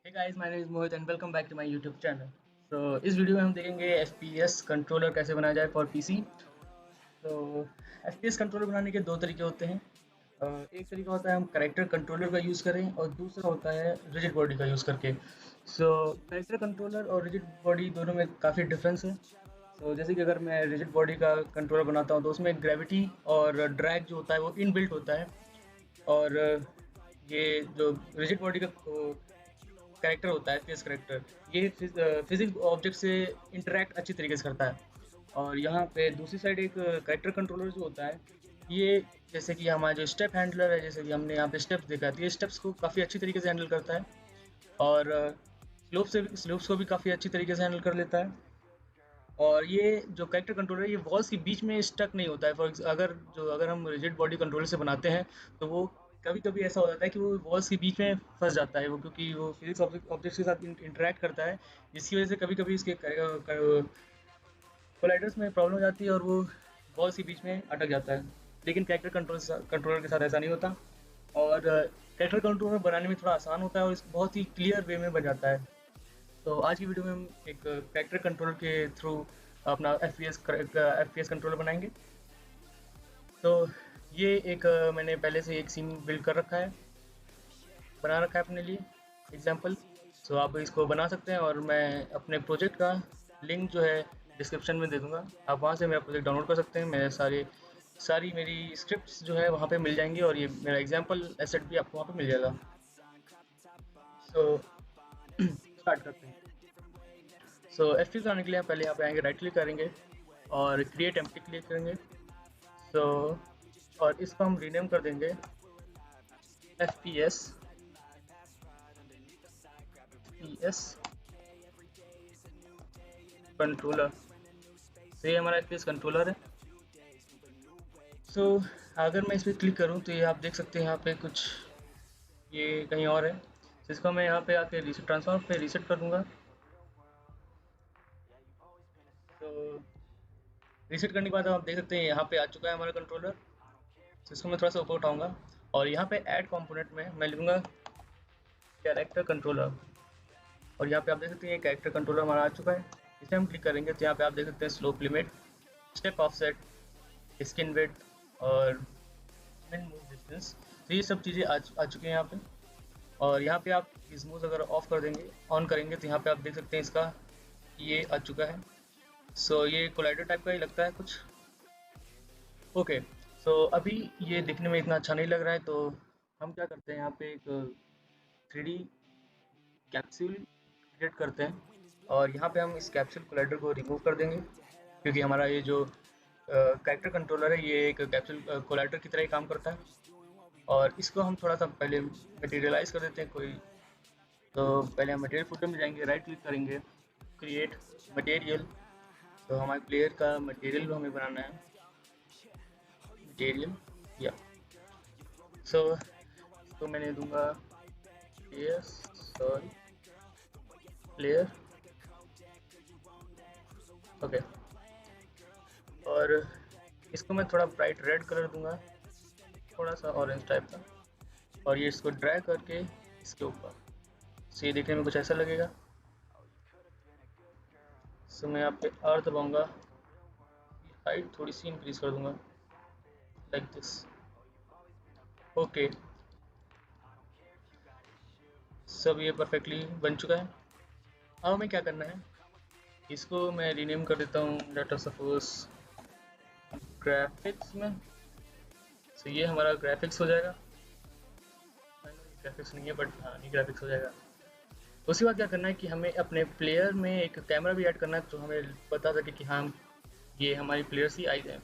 Hey guys, my name is Mohit and welcome back to my YouTube channel. इस video में हम देखेंगे FPS controller कैसे बनाया जाए फॉर पीसी। तो FPS कंट्रोलर बनाने के दो तरीके होते हैं। एक तरीका होता है हम कैरेक्टर कंट्रोलर का यूज़ करें और दूसरा होता है रिजिड बॉडी का यूज़ करके। कैरेक्टर कंट्रोलर और रिजिड बॉडी दोनों में काफ़ी डिफरेंस है। जैसे कि अगर मैं रिजिड बॉडी का कंट्रोलर बनाता हूँ तो उसमें ग्रेविटी और ड्रैग जो होता है वो इनबिल्ट होता है। और ये जो रिजिड बॉडी का कैरेक्टर होता है, फेस कैरेक्टर, ये फिजिक्स ऑब्जेक्ट से इंटरेक्ट अच्छी तरीके से करता है। और यहाँ पे दूसरी साइड एक कैरेक्टर कंट्रोलर जो होता है, ये जैसे कि हमारा जो स्टेप हैंडलर है, जैसे कि हमने यहाँ पे स्टेप्स देखा है, तो ये स्टेप्स को काफ़ी अच्छी तरीके से हैंडल करता है। और स्लोप्स को भी काफ़ी अच्छी तरीके से हैंडल कर लेता है। और ये जो कैरेक्टर कंट्रोलर है, ये वॉल्स के बीच में स्टक नहीं होता है। अगर हम रिजिड बॉडी कंट्रोलर से बनाते हैं तो वो कभी-कभी ऐसा हो जाता है कि वो वॉल्स के बीच में फँस जाता है, वो क्योंकि वो फिजिक्स ऑब्जेक्ट्स के साथ इंटरैक्ट करता है, जिसकी वजह से कभी-कभी इसके कोलाइडर्स में प्रॉब्लम हो जाती है और वो वॉल्स के बीच में अटक जाता है। लेकिन कैरेक्टर कंट्रोलर के साथ ऐसा नहीं होता। और कैरेक्टर कंट्रोलर बनाने में थोड़ा आसान होता है और इस बहुत ही क्लियर वे में बन जाता है। तो आज की वीडियो में हम एक कैरेक्टर कंट्रोलर के थ्रू अपना एफपीएस कंट्रोलर बनाएंगे। तो ये एक मैंने पहले से एक सीन बिल्ड कर रखा है, बना रखा है अपने लिए एग्जांपल। आप इसको बना सकते हैं और मैं अपने प्रोजेक्ट का लिंक जो है डिस्क्रिप्शन में दे दूंगा। आप वहाँ से मेरा प्रोजेक्ट डाउनलोड कर सकते हैं। मेरे सारी मेरी स्क्रिप्ट्स जो है वहाँ पे मिल जाएंगी और ये मेरा एग्जाम्पल एसेट भी आपको वहाँ पे मिल जाएगा। स्टार्ट करते हैं। एफपीएस बनाने के लिए हम पहले यहाँ पे आएंगे, राइट क्लिक करेंगे और क्रिएट एम्प्टी क्लिक करेंगे। और इसको हम रीनेम कर देंगे FPS कंट्रोलर। ये हमारा FPS कंट्रोलर है। अगर मैं इस पर क्लिक करूँ तो ये आप देख सकते हैं यहाँ पे कुछ ये कहीं और है। इसको मैं यहाँ पे आके रीसेट ट्रांसफॉर्म पे रीसेट कर दूंगा। रीसेट करने के बाद आप देख सकते हैं यहाँ पे आ चुका है हमारा कंट्रोलर। इसको मैं थोड़ा सा ऊपर उठाऊंगा और यहाँ पे ऐड कंपोनेंट में मैं लिखूंगा कैरेक्टर कंट्रोलर। और यहाँ पे आप देख सकते हैं कैरेक्टर कंट्रोलर हमारा आ चुका है। इसे हम क्लिक करेंगे तो यहाँ पे आप देख सकते हैं slope limit, step offset, skin width और मिन मूव डिस्टेंस। तो ये सब चीज़ें आ चुकी हैं यहाँ पे। और यहाँ पे आप स्मूथ अगर ऑफ कर देंगे, ऑन करेंगे तो यहाँ पे आप देख सकते हैं इसका ये आ चुका है। ये कोलाइडर टाइप का ही लगता है कुछ। ओके, अभी ये दिखने में इतना अच्छा नहीं लग रहा है, तो हम क्या करते हैं, यहाँ पे एक 3D कैप्सूल क्रिएट करते हैं और यहाँ पे हम इस कैप्सूल कोलाइडर को रिमूव कर देंगे, क्योंकि हमारा ये जो कैरेक्टर कंट्रोलर है ये एक कैप्सूल कोलाइडर की तरह ही काम करता है। और इसको हम थोड़ा सा पहले मटेरियलाइज कर देते हैं कोई। तो पहले हम मटेरियल फोल्डर में जाएंगे, राइट क्लिक करेंगे, क्रिएट मटेरियल। तो हमारे प्लेयर का मटेरियल हमें बनाना है, मटेरियल या इसको मैंने दूंगा प्लेयर। ओके, और इसको मैं थोड़ा ब्राइट रेड कलर दूंगा, थोड़ा सा ऑरेंज टाइप का। और ये इसको ड्रैग करके इसके ऊपर ये देखने में कुछ ऐसा लगेगा। मैं यहाँ पे आर दबाऊंगा, हाइट थोड़ी सी इंक्रीज कर दूंगा लाइक दिस। ओके, सब ये परफेक्टली बन चुका है। अब हमें क्या करना है, इसको मैं रीनेम कर देता हूँ लेट अस सपोज ग्राफिक्स में। ये हमारा ग्राफिक्स हो जाएगा। ग्राफिक्स नहीं है बट हाँ, नहीं ग्राफिक्स हो जाएगा। उसके बाद क्या करना है कि हमें अपने प्लेयर में एक कैमरा भी ऐड करना है, तो हमें बता सके कि हाँ ये हमारी प्लेयर्स ही आई जाए।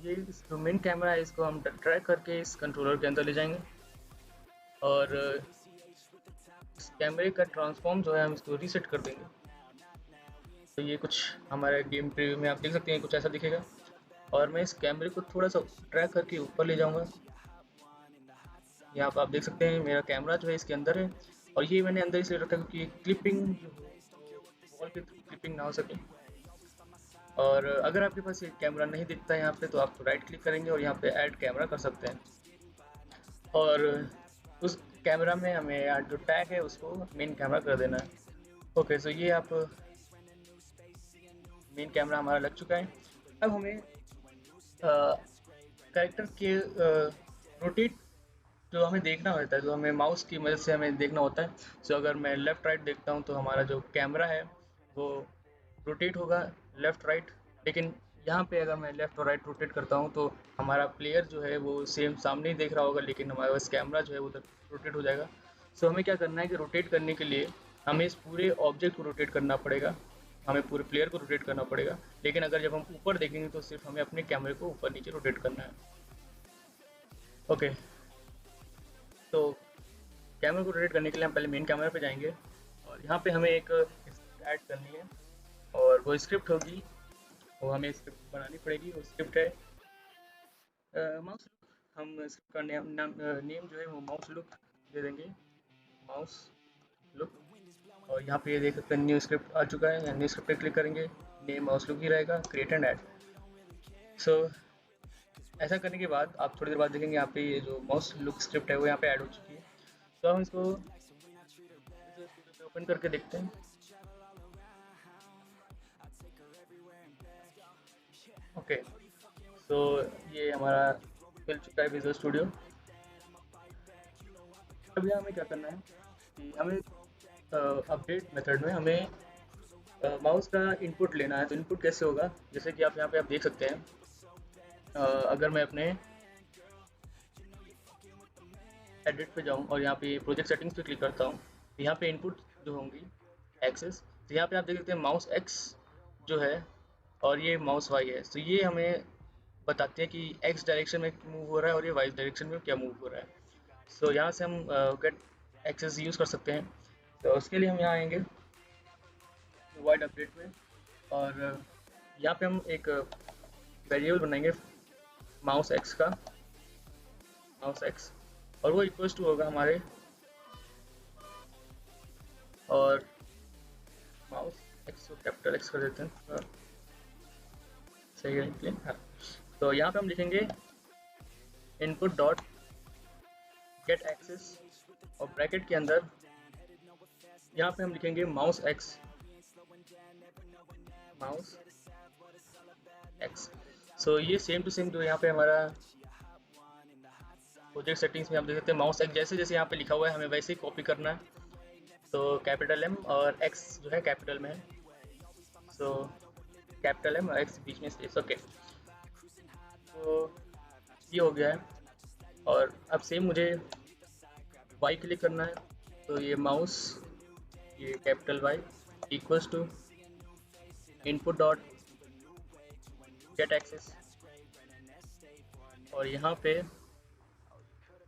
ये जो मेन कैमरा है इसको हम ड्रैग करके इस कंट्रोलर के अंदर ले जाएंगे और इस कैमरे का ट्रांसफॉर्म जो है हम इसको रीसेट कर देंगे। तो ये कुछ हमारे गेम प्रीव्यू में आप देख सकते हैं कुछ ऐसा दिखेगा। और मैं इस कैमरे को थोड़ा सा ड्रैग करके ऊपर ले जाऊंगा। यहाँ पर आप देख सकते हैं मेरा कैमरा जो है इसके अंदर है। और ये मैंने अंदर इसलिए रखा क्योंकि क्लिपिंग वॉल पे क्लिपिंग ना हो सके। और अगर आपके पास ये कैमरा नहीं दिखता है यहाँ पे, तो आप राइट क्लिक करेंगे और यहाँ पे ऐड कैमरा कर सकते हैं। और उस कैमरा में हमें यहाँ जो टैग है उसको मेन कैमरा कर देना है। ओके, सो ये आप मेन कैमरा हमारा लग चुका है। अब हमें कैरेक्टर के रोटेट जो हमें देखना होता है, जो हमें माउस की मदद से हमें देखना होता है। सो अगर मैं लेफ़्ट राइट देखता हूँ तो हमारा जो कैमरा है वो रोटेट होगा लेफ़्ट राइट। लेकिन यहाँ पे अगर मैं लेफ़्ट और राइट रोटेट करता हूँ तो हमारा प्लेयर जो है वो सेम सामने ही देख रहा होगा, लेकिन हमारे पास कैमरा जो है उधर रोटेट हो जाएगा। सो हमें क्या करना है कि रोटेट करने के लिए हमें इस पूरे ऑब्जेक्ट को रोटेट करना पड़ेगा, हमें पूरे प्लेयर को रोटेट करना पड़ेगा। लेकिन अगर जब हम ऊपर देखेंगे तो सिर्फ हमें अपने कैमरे को ऊपर नीचे रोटेट करना है। ओके, तो कैमरे को रोटेट करने के लिए हम पहले मेन कैमरा पे जाएंगे और यहाँ पे हमें एक स्क्रिप्ट ऐड करनी है और वो स्क्रिप्ट होगी, वो हमें स्क्रिप्ट बनानी पड़ेगी। वो स्क्रिप्ट है माउस लुक। हम स्क्रिप्ट का नेम जो है वो माउस लुक दे देंगे, माउस लुक। और यहाँ पे ये देख सकते हैं न्यू स्क्रिप्ट आ चुका है, न्यू स्क्रिप्ट पे क्लिक करेंगे, नेम माउस लुक ही रहेगा, क्रिएट एंड ऐड। सो ऐसा करने के बाद आप थोड़ी देर बाद देखेंगे यहाँ पे ये जो माउस लुक स्क्रिप्ट है वो यहाँ पे ऐड हो चुकी है। तो हम इसको ओपन करके देखते हैं। ओके, सो ये हमारा खुल चुका है विजुअल स्टूडियो। अब यहाँ हमें क्या करना है कि हमें अपडेट मेथड में हमें माउस का इनपुट लेना है। तो इनपुट कैसे होगा, जैसे कि आप यहाँ पे आप देख सकते हैं, अगर मैं अपने एडिट पे जाऊँ और यहाँ पे प्रोजेक्ट सेटिंग्स पे क्लिक करता हूँ, तो यहाँ पे इनपुट जो होंगी एक्सेस, तो यहाँ पे आप देख सकते हैं माउस एक्स जो है और ये माउस वाई है। तो ये हमें बताते हैं कि एक्स डायरेक्शन में मूव हो रहा है और ये वाई डायरेक्शन में क्या मूव हो रहा है। सो यहाँ से हम गेट एक्सेस यूज़ कर सकते हैं। तो उसके लिए हम यहाँ आएंगे वाइड अपडेट में और यहाँ पे हम एक वेरिएबल बनाएंगे माउस एक्स का, माउस एक्स, और वो इक्वल्स टू होगा हमारे और माउस एक्स को कैपिटल एक्स कर देते हैं, सही है क्लियर। हाँ, तो यहाँ पे हम लिखेंगे इनपुट डॉट गेट एक्सेस और ब्रैकेट के अंदर यहाँ पे हम लिखेंगे माउस एक्स, माउस एक्स। सो ये सेम टू सेम जो यहाँ पे हमारा प्रोजेक्ट सेटिंग्स में आप देख सकते हैं माउस एक्स जैसे जैसे यहाँ पे लिखा हुआ है हमें वैसे ही कॉपी करना है। तो कैपिटल एम और एक्स जो है कैपिटल में है, सो कैपिटल एम और एक्स बीच में स्पेस। ओके, तो ये हो गया है। और अब सेम मुझे वाई क्लिक करना है, तो ये माउस ये capital Y equals to input dot get axis और यहाँ पे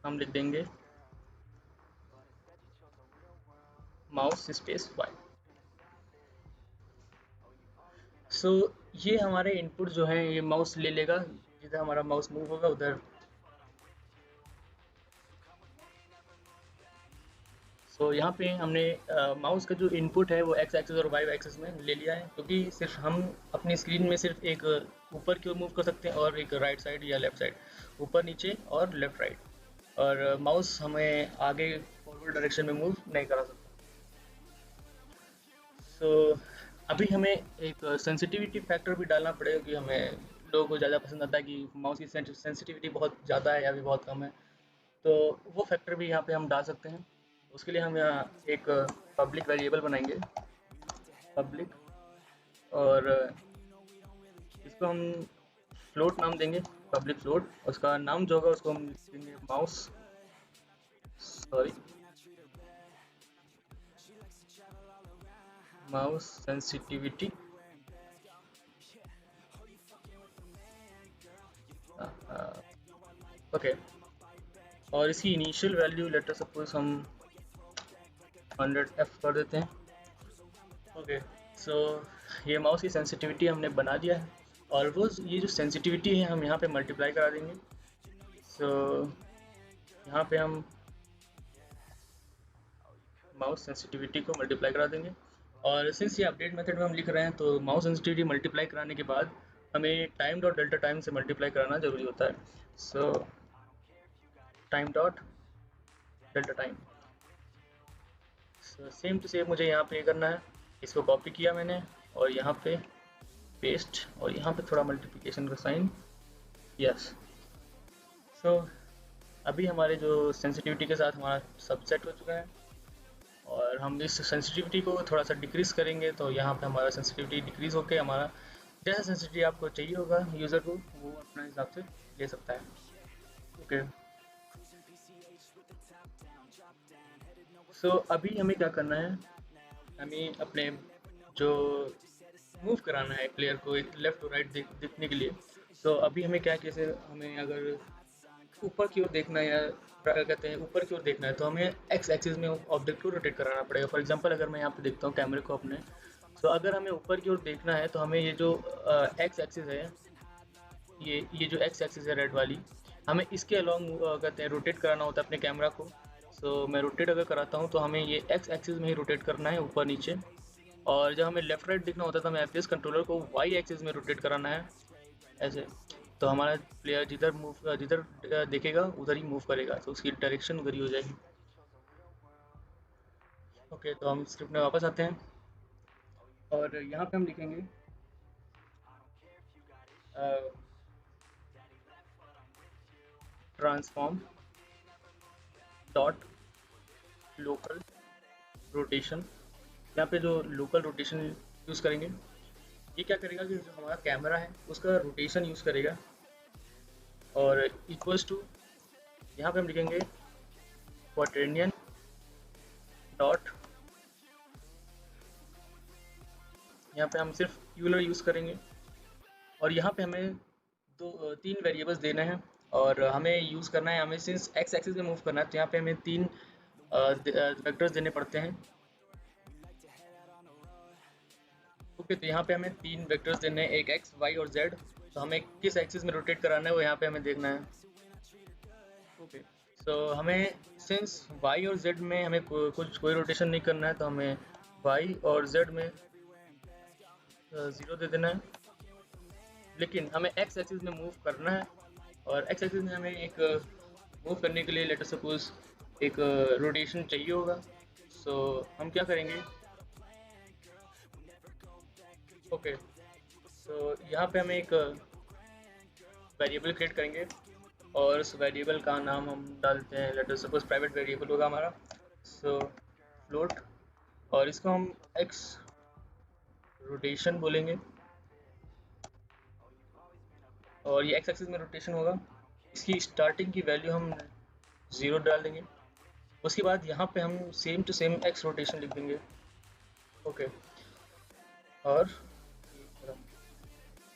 हम लिख देंगे माउस स्पेस वाई। सो ये हमारे इनपुट जो है ये माउस ले लेगा, जिधर हमारा माउस मूव होगा उधर। सो यहाँ पे हमने माउस का जो इनपुट है वो एक्स एक्सिस और वाई एक्सिस में ले लिया है, क्योंकि सिर्फ हम अपनी स्क्रीन में सिर्फ एक ऊपर की ओर मूव कर सकते हैं और एक राइट साइड या लेफ्ट साइड, ऊपर नीचे और लेफ्ट राइट, और माउस हमें आगे फॉरवर्ड डायरेक्शन में मूव नहीं करा सकता। सो अभी हमें एक सेंसिटिविटी फैक्टर भी डालना पड़ेगा, कि हमें लोगों को ज़्यादा पसंद आता है कि माउस की सेंसिटिविटी बहुत ज़्यादा है या फिर बहुत कम है, तो वो फैक्टर भी यहाँ पे हम डाल सकते हैं। उसके लिए हम यहाँ एक पब्लिक वेरिएबल बनाएंगे, पब्लिक, और इसको हम फ्लोट नाम देंगे, पब्लिक फ्लोट। उसका नाम जो होगा उसको हम देंगे mouse, sorry, mouse sensitivity. Okay, और इसकी इनिशियल वैल्यू लेटर सपोज हम 100F कर देते हैं। ओके, सो ये माउस की सेंसिटिविटी हमने बना दिया है, और वो ये जो सेंसिटिविटी है हम यहाँ पे मल्टीप्लाई करा देंगे। सो यहाँ पे हम माउस सेंसिटिविटी को मल्टीप्लाई करा देंगे, और सिंस ये अपडेट मेथड में हम लिख रहे हैं तो माउस सेंसिटिविटी मल्टीप्लाई कराने के बाद हमें टाइम डॉट डेल्टा टाइम से मल्टीप्लाई कराना ज़रूरी होता है। So time dot delta time. Same to same मुझे यहाँ पे करना है, इसको कॉपी किया मैंने और यहाँ पे पेस्ट और यहाँ पे थोड़ा मल्टीप्लिकेशन का साइन। यस। सो अभी हमारे जो सेंसिटिविटी के साथ हमारा सब सेट हो चुका है और हम इस सेंसिटिविटी को थोड़ा सा डिक्रीज करेंगे तो यहाँ पे हमारा सेंसिटिविटी डिक्रीज होकर हमारा जैसा सेंसिटिविटी आपको चाहिए होगा यूज़र को वो अपना हिसाब से ले सकता है। ओके। सो अभी हमें क्या करना है, हमें अपने जो मूव कराना है प्लेयर को एक लेफ्ट और राइट दिखने के लिए। तो अभी हमें क्या, कैसे हमें अगर ऊपर की ओर देखना है या क्या कहते हैं ऊपर की ओर देखना है तो हमें एक्स एक्सिस में ऑब्जेक्ट को रोटेट कराना पड़ेगा। फॉर एग्जांपल अगर मैं यहाँ पे देखता हूँ कैमरे को अपने, तो अगर हमें ऊपर की ओर देखना है तो हमें ये जो एक्स एक्सिस है, ये जो एक्स एक्सिस है रेड वाली, हमें इसके अलॉन्ग कहते हैं रोटेट कराना होता है अपने कैमरा को। सो मैं रोटेट अगर कराता हूँ तो हमें ये एक्स एक्सिस में ही रोटेट करना है ऊपर नीचे, और जब हमें लेफ्ट राइट दिखना होता है तो हमें एफपीएस कंट्रोलर को वाई एक्सिस में रोटेट कराना है ऐसे। तो हमारा प्लेयर जिधर देखेगा उधर ही मूव करेगा, तो उसकी डायरेक्शन उधर ही हो जाएगी। ओके, तो हम स्क्रिप्ट में वापस आते हैं और यहाँ पे हम लिखेंगे ट्रांसफॉर्म डॉट लोकल रोटेशन। यहाँ पे जो लोकल रोटेशन यूज़ करेंगे, ये क्या करेगा कि जो हमारा कैमरा है उसका रोटेशन यूज़ करेगा, और इक्वल्स टू यहाँ पे हम लिखेंगे क्वाड्रेनियन डॉट, यहाँ पे हम सिर्फ यूलर यूज़ करेंगे और यहाँ पे हमें तीन वेरिएबल्स देना है और हमें यूज़ करना है, हमें सिंस एक्स एक्सिस में मूव करना है तो यहाँ पे हमें तीन वेक्टर्स देने पड़ते हैं। ओके, तो यहाँ पे हमें तीन वेक्टर्स देने हैं, एक एक्स वाई और जेड। तो हमें किस एक्सिस में रोटेट कराना है वो यहाँ पे हमें देखना है। ओके, सो हमें सिंस वाई और जेड में हमें कोई रोटेशन नहीं करना है तो हमें वाई और जेड में 0 दे देना है, लेकिन हमें एक्स एक्सिस में मूव करना है और एक्स एक्सिस में हमें एक मूव करने के लिए लेट अस सपोज एक रोटेशन चाहिए होगा। सो हम क्या करेंगे, ओके, सो यहाँ पे हमें एक वेरिएबल क्रिएट करेंगे और उस वेरिएबल का नाम हम डालते हैं, let us suppose private variable होगा हमारा, सो फ्लोट, और इसको हम एक्स रोटेशन बोलेंगे और ये एक्स एक्सिस में रोटेशन होगा। इसकी स्टार्टिंग की वैल्यू हम 0 डाल देंगे। उसके बाद यहाँ पे हम same to same X rotation लिख देंगे। ओके, और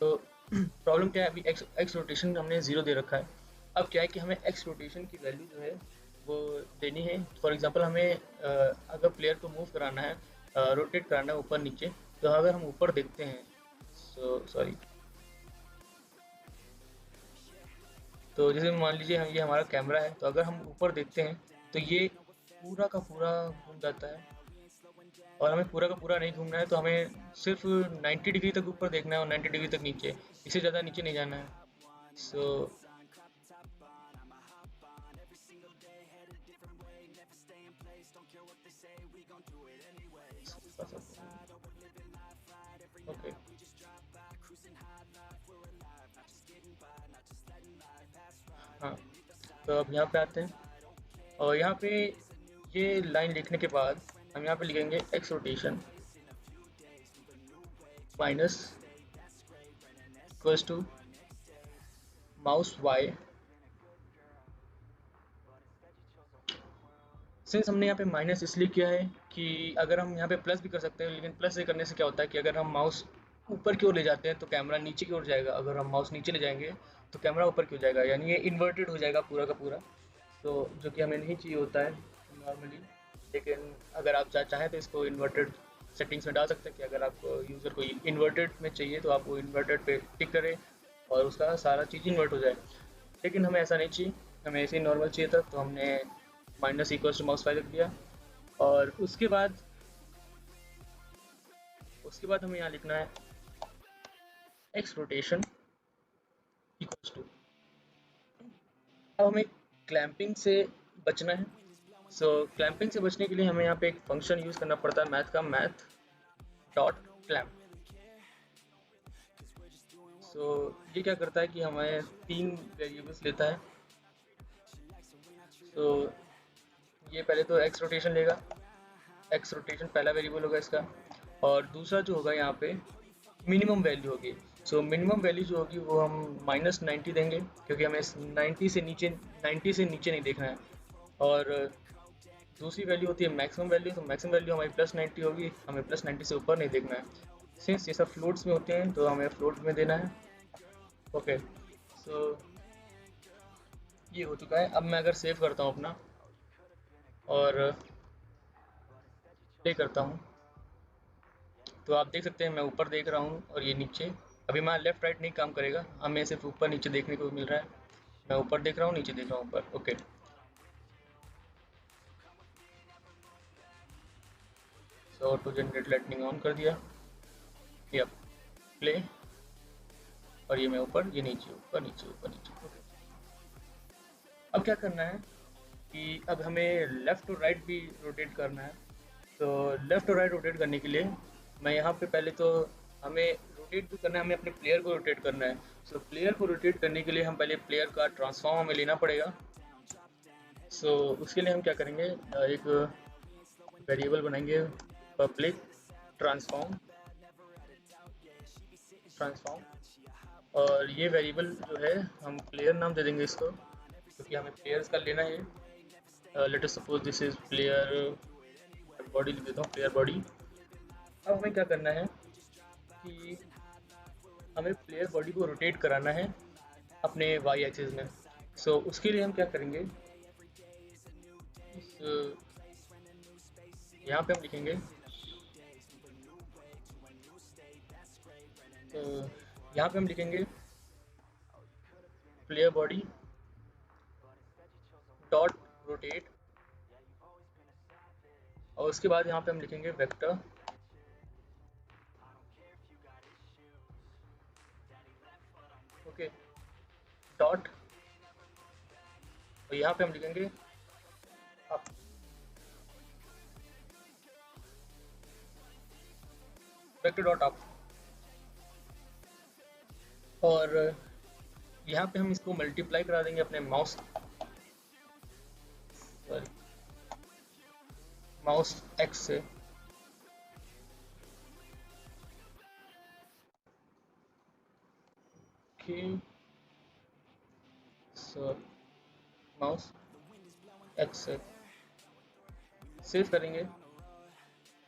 तो प्रॉब्लम क्या है, अभी एक्स रोटेशन हमने 0 दे रखा है। अब क्या है कि हमें एक्स रोटेशन की वैल्यू जो है वो देनी है। फॉर एग्जांपल हमें अगर प्लेयर को मूव कराना है, रोटेट कराना है ऊपर नीचे, तो अगर हम ऊपर देखते हैं, सॉरी, तो जैसे मान लीजिए ये हमारा कैमरा है, तो अगर हम ऊपर देखते हैं तो ये पूरा का पूरा घूम जाता है और हमें पूरा का पूरा नहीं घूमना है, तो हमें सिर्फ 90 डिग्री तक ऊपर देखना है और 90 डिग्री तक नीचे, इससे ज़्यादा नीचे नहीं जाना है। सो ओके, हाँ, तो अब यहाँ पे आते हैं और यहाँ पे ये लाइन लिखने के बाद हम यहाँ पे लिखेंगे X rotation minus equals to mouse Y. Since हमने यहाँ पे माइनस इसलिए किया है कि अगर हम यहाँ पे प्लस भी कर सकते हैं, लेकिन प्लस से करने से क्या होता है कि अगर हम माउस ऊपर की ओर ले जाते हैं तो कैमरा नीचे की ओर जाएगा, अगर हम माउस नीचे ले जाएंगे तो कैमरा ऊपर की ओर जाएगा, यानी ये इन्वर्टेड हो जाएगा पूरा का पूरा। तो जो कि हमें नहीं चाहिए होता है नॉर्मली, लेकिन अगर आप चाहें तो इसको इन्वर्टेड सेटिंग्स में डाल सकते हैं कि अगर आपको यूज़र को इन्वर्टेड में चाहिए तो आप वो इन्वर्टेड पे टिक करें और उसका सारा चीज़ इन्वर्ट हो जाए, लेकिन हमें ऐसा नहीं चाहिए, हमें ऐसे ही नॉर्मल चाहिए था, तो हमने minus equals to mouse file लिख दिया। और उसके बाद हमें यहाँ लिखना है एक्स रोटेशन इक्वल्स टू, अब हमें क्लैंपिंग से बचना है। सो क्लैंपिंग से बचने के लिए हमें यहाँ पे एक फंक्शन यूज़ करना पड़ता है मैथ का, मैथ डॉट क्लैम्प। सो ये क्या करता है कि हमें 3 वेरिएबल्स लेता है। सो ये पहले तो एक्स रोटेशन लेगा, एक्स रोटेशन पहला वेरिएबल होगा इसका, और दूसरा जो होगा यहाँ पे मिनिमम वैल्यू होगी। सो मिनिमम वैल्यू जो होगी वो हम -90 देंगे, क्योंकि हमें 90 से नीचे नहीं देखना है। और दूसरी वैल्यू होती है मैक्सिमम वैल्यू, तो मैक्सिमम वैल्यू हमारी +90 होगी, हमें +90 से ऊपर नहीं देखना है। सिंस ये सब फ्लोट्स में होते हैं तो हमें फ्लोट में देना है। ओके, सो ये हो चुका है। अब मैं अगर सेव करता हूँ अपना और प्ले करता हूँ, तो आप देख सकते हैं मैं ऊपर देख रहा हूँ और ये नीचे। अभी मैं लेफ़्ट राइट नहीं काम करेगा, हमें सिर्फ ऊपर नीचे देखने को मिल रहा है। मैं ऊपर देख रहा हूँ, नीचे देख रहा हूँ, ऊपर। Okay, so to generate lightning on कर दिया, या प्ले, और ये मैं ऊपर, ये नीचे, ऊपर नीचे, ऊपर नीचे। ओके, अब क्या करना है कि अब हमें लेफ़्ट और राइट भी रोटेट करना है। तो लेफ़्ट और राइट रोटेट करने के लिए मैं यहाँ पे पहले तो हमें रोटेट भी करना है, हमें अपने प्लेयर को रोटेट करना है। सो प्लेयर को रोटेट करने के लिए हम पहले प्लेयर का ट्रांसफॉर्म हमें लेना पड़ेगा। सो उसके लिए हम क्या करेंगे, एक वेरिएबल बनाएंगे, पब्लिक ट्रांसफॉर्म, और ये वेरिएबल जो है हम प्लेयर नाम दे देंगे इसको, क्योंकि हमें प्लेयर्स का लेना है। Let us suppose this is player body, लिख देता हूँ प्लेयर बॉडी। अब हमें क्या करना है कि हमें प्लेयर बॉडी को रोटेट कराना है अपने वाई एक्सिस में। सो उसके लिए हम क्या करेंगे, यहाँ पे हम लिखेंगे, तो यहाँ पे हम लिखेंगे प्लेयर बॉडी डॉट रोटेट, और उसके बाद यहाँ पे हम लिखेंगे वेक्टर ओके डॉट, और यहाँ पे हम लिखेंगे अप, वेक्टर डॉट अप, और यहाँ पे हम इसको मल्टीप्लाई करा देंगे अपने माउस एक्स से। सो माउस एक्स से सेव करेंगे,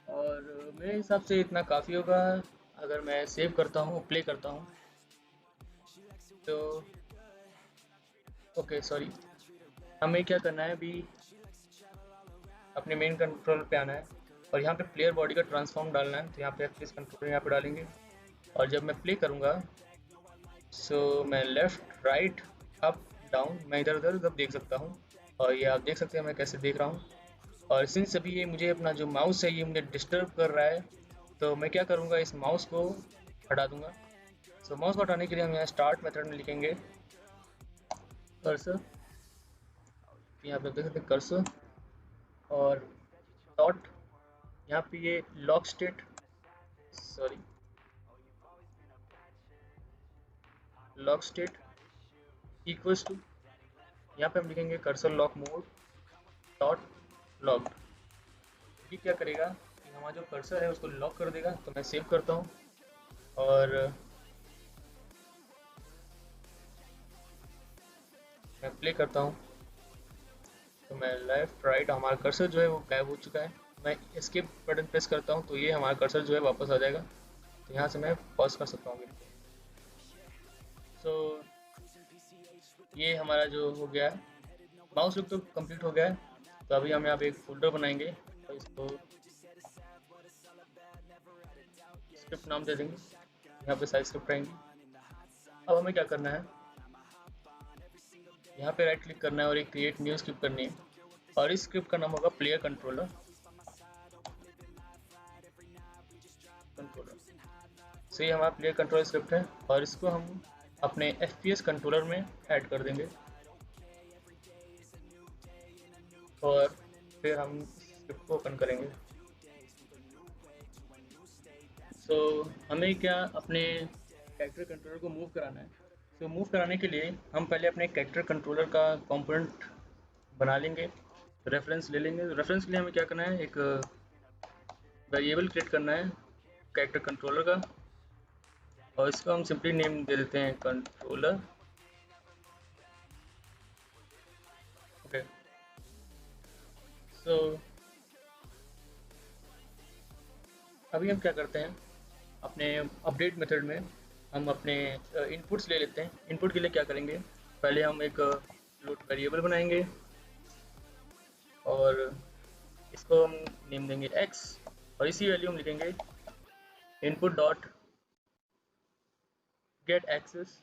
और मेरे हिसाब से इतना काफ़ी होगा। अगर मैं सेव करता हूँ, प्ले करता हूँ, तो ओके सॉरी, हमें क्या करना है, अभी अपने मेन कंट्रोल पे आना है और यहाँ पे प्लेयर बॉडी का ट्रांसफॉर्म डालना है। तो यहाँ पे एफपीएस कंट्रोलर यहाँ पे डालेंगे, और जब मैं प्ले करूँगा, सो मैं लेफ़्ट राइट अप डाउन, मैं इधर उधर सब देख सकता हूँ, और ये आप देख सकते हैं मैं कैसे देख रहा हूँ। और सिंस अभी ये मुझे अपना जो माउस है ये मुझे डिस्टर्ब कर रहा है, तो मैं क्या करूँगा, इस माउस को हटा दूँगा। सो माउस को हटाने के लिए हम यहाँ स्टार्ट मेथड में लिखेंगे कर्सर, यहाँ पे देख सकते हैं कर्सर, और डॉट, यहाँ पे ये lock state, sorry lock state equals to, यहाँ पे हम लिखेंगे cursor lock mode dot locked. ये क्या करेगा कि हमारा जो कर्सर है उसको लॉक कर देगा। तो मैं सेव करता हूँ और मैं प्ले करता हूँ, तो मैं लेफ़्ट राइट, हमारा कर्सर जो है वो गायब हो चुका है। मैं एस्केप बटन प्रेस करता हूँ तो ये हमारा कर्सर जो है वापस आ जाएगा। तो यहाँ से मैं पॉज कर सकता हूँ। सो ये हमारा जो हो गया है, माउस लुक तो कंप्लीट हो गया है। तो अभी हम यहाँ पे एक फोल्डर बनाएंगे और इसको स्क्रिप्ट नाम दे देंगे, यहाँ पे साइज स्क्रिप्ट रहेंगी। अब हमें क्या करना है, यहाँ पे राइट क्लिक करना है और एक क्रिएट न्यू स्क्रिप्ट करनी है, और इस स्क्रिप्ट का नाम होगा प्लेयर कंट्रोलर। सो ये हमारा प्लेयर कंट्रोलर स्क्रिप्ट है, और इसको हम अपने FPS कंट्रोलर में ऐड कर देंगे। और फिर हम स्क्रिप्ट को ओपन करेंगे। सो हमें क्या अपने कैरेक्टर कंट्रोलर को मूव कराना है। तो मूव कराने के लिए हम पहले अपने कैरेक्टर कंट्रोलर का कंपोनेंट बना लेंगे, रेफरेंस ले लेंगे। रेफरेंस के लिए हमें क्या करना है, एक वेरिएबल क्रिएट करना है कैरेक्टर कंट्रोलर का, और इसको हम सिंपली नेम दे देते हैं कंट्रोलर। ओके, सो अभी हम क्या करते हैं, अपने अपडेट मेथड में हम अपने इनपुट्स ले लेते हैं। इनपुट के लिए क्या करेंगे, पहले हम एक फ्लोट वेरिएबल बनाएंगे और इसको हम नेम देंगे x, और इसी वैल्यू हम लिखेंगे इनपुट डॉट गेट एक्सेस,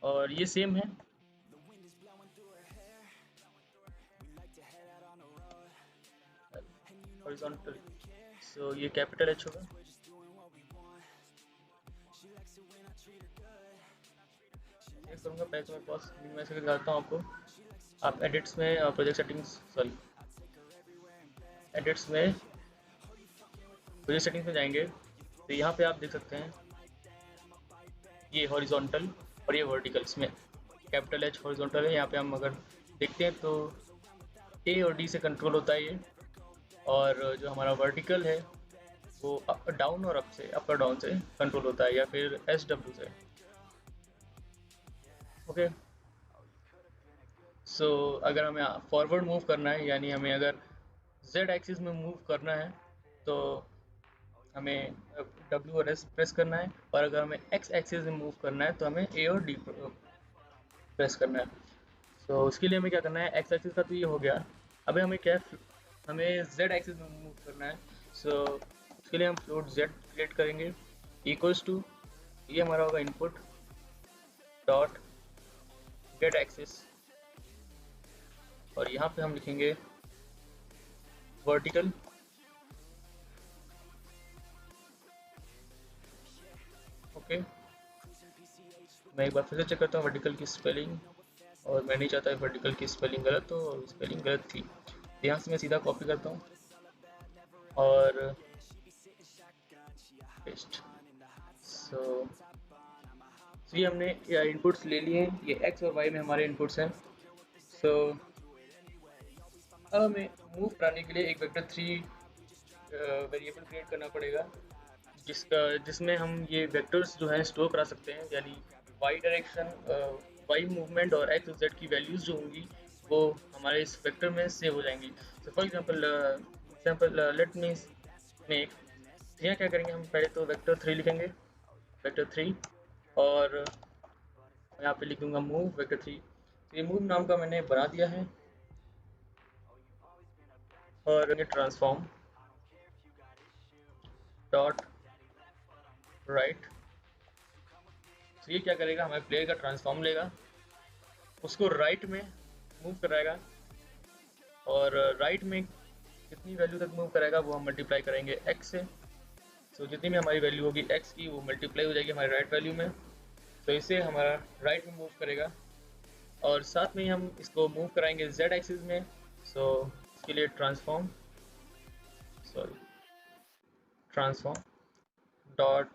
और ये सेम है हॉरिजॉन्टल, सो ये कैपिटल H होगा। करूँगा पहले तो मैं पास मैं से दिखाता हूँ आपको। आप एडिट्स में प्रोजेक्ट सेटिंग्स एडिट्स में प्रोजेक्ट सेटिंग्स में जाएंगे तो यहाँ पे आप देख सकते हैं ये हॉरिजॉन्टल और ये वर्टिकल, इसमें कैपिटल H हॉरिजॉन्टल है। यहाँ पे हम अगर देखते हैं तो A और D से कंट्रोल होता है ये, और जो हमारा वर्टिकल है वो अप डाउन और अप से, अप और डाउन से कंट्रोल होता है, या फिर SW से। ओके, सो अगर हमें फॉरवर्ड मूव करना है, यानी हमें अगर Z एक्सिस में मूव करना है तो हमें W और S प्रेस करना है, और अगर हमें X एक्सिस में मूव करना है तो हमें A और D प्रेस करना है। तो उसके लिए हमें क्या करना है, X एक्सिस का तो ये हो गया। अभी हमें क्या है, हमें Z एक्सिस में मूव करना है। सो उसके लिए हम फ्लोट Z क्रिएट करेंगे इक्वल्स टू, ये हमारा होगा इनपुट डॉट गेट एक्सिस, और यहाँ पे हम लिखेंगे वर्टिकल। ओके, मैं एक बार फिर से चेक करता हूँ वर्टिकल की स्पेलिंग, और मैं नहीं चाहता वर्टिकल की स्पेलिंग गलत हो, और स्पेलिंग गलत थी। यहाँ से मैं सीधा कॉपी करता हूँ और पेस्ट। सो ये हमने इनपुट्स ले लिए हैं, ये x और y में हमारे इनपुट्स हैं। सो अब हमें मूव कराने के लिए एक वेक्टर 3 वेरिएबल क्रिएट करना पड़ेगा, जिसमें हम ये वेक्टर्स जो हैं स्टोर करा सकते हैं, यानी y डायरेक्शन, y मूवमेंट और x और z की वैल्यूज़ जो होंगी वो हमारे इस वेक्टर में सेव हो जाएंगी। So for example let me make, यहाँ क्या करेंगे, हम पहले तो वेक्टर 3 लिखेंगे, वेक्टर 3, और यहाँ पे लिखूंगा मूव वेक्टर 3। तो ये मूव नाम का मैंने बना दिया है, और ये ट्रांसफॉर्म डॉट राइट। तो ये क्या करेगा, हमारे प्लेयर का ट्रांसफॉर्म लेगा, उसको राइट में मूव कराएगा, और राइट में कितनी वैल्यू तक मूव कराएगा वो हम मल्टीप्लाई करेंगे x से। तो जितनी भी हमारी वैल्यू होगी x की वो मल्टीप्लाई हो जाएगी हमारी राइट वैल्यू में। तो इसे हमारा राइट में मूव करेगा, और साथ में ही हम इसको मूव कराएंगे z एक्सिस में। सो इसके लिए ट्रांसफॉर्म डॉट,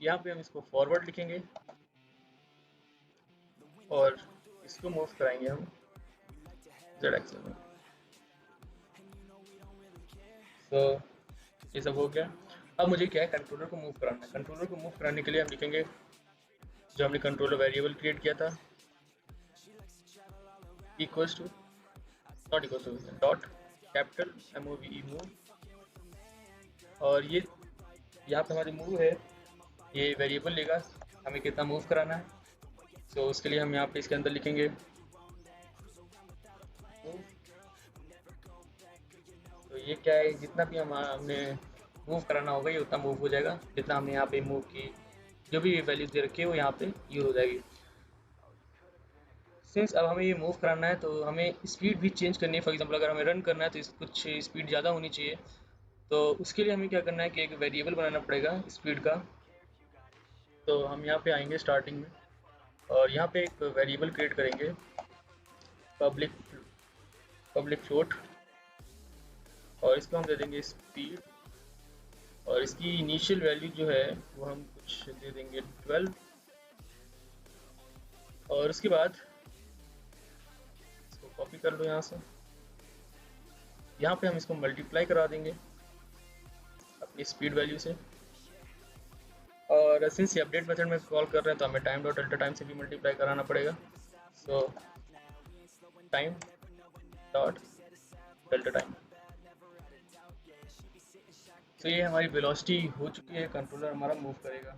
यहाँ पे हम इसको फॉरवर्ड लिखेंगे और इसको मूव कराएंगे हम z एक्सिस में। तो ये सब हो गया। अब मुझे क्या है, कंट्रोलर को मूव कराना है। कंट्रोलर को मूव कराने के लिए हम लिखेंगे जो हमने कंट्रोलर वेरिएबल क्रिएट किया था, equals to not equals to dot capital move, और ये यहाँ पे हमारी मूव है, ये वेरिएबल लेगा हमें कितना मूव कराना है। तो उसके लिए हम यहाँ पे इसके अंदर लिखेंगे मूव। तो ये क्या है, जितना भी हमने मूव कराना होगा ये उतना मूव हो जाएगा, जितना हमने यहाँ पे मूव की जो भी वैल्यूज दे रखी है वो यहाँ पे यूज हो जाएगी। सिंस अब हमें ये मूव कराना है तो हमें स्पीड भी चेंज करनी है। फॉर एग्जांपल अगर हमें रन करना है तो कुछ स्पीड ज़्यादा होनी चाहिए, तो उसके लिए हमें क्या करना है कि एक वेरिएबल बनाना पड़ेगा स्पीड का। तो हम यहाँ पे आएंगे स्टार्टिंग में, और यहाँ पे एक वेरिएबल क्रिएट करेंगे पब्लिक पब्लिक फ्लोट, और इसको हम दे देंगे स्पीड, और इसकी इनिशियल वैल्यू जो है वो हम कुछ दे देंगे 12, और उसके बाद इसको कॉपी कर लो यहाँ से, यहाँ पे हम इसको मल्टीप्लाई करा देंगे अपनी स्पीड वैल्यू से, और सिंस ये अपडेट मेथड में कॉल कर रहे हैं तो हमें टाइम डॉट डेल्टा टाइम से भी मल्टीप्लाई कराना पड़ेगा। सो टाइम डॉट डेल्टा टाइम। तो ये हमारी वेलोसिटी हो चुकी है, कंट्रोलर हमारा मूव करेगा।